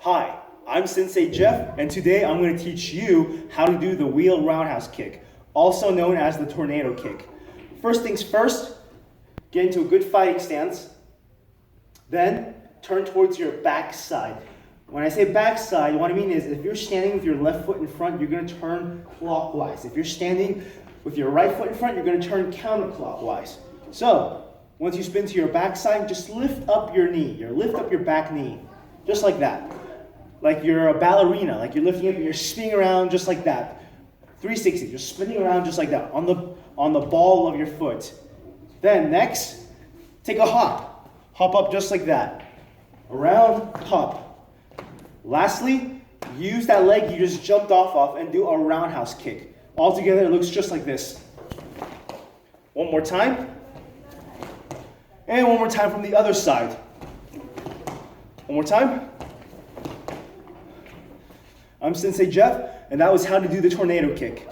Hi, I'm Sensei Jeff, and today I'm going to teach you how to do the wheel roundhouse kick, also known as the tornado kick. First things first, get into a good fighting stance. Then turn towards your back side. When I say back side, what I mean is if you're standing with your left foot in front, you're going to turn clockwise. If you're standing with your right foot in front, you're going to turn counterclockwise. So, once you spin to your back side, just lift up your knee. Lift up your back knee, just like that. Like you're a ballerina, like you're lifting up and you're spinning around just like that. 360, you're spinning around just like that on the ball of your foot. Then next, take a hop. Hop up just like that. Around, hop. Lastly, use that leg you just jumped off of and do a roundhouse kick. All together, it looks just like this. One more time. And one more time from the other side. One more time. I'm Sensei Jeff, and that was how to do the tornado kick.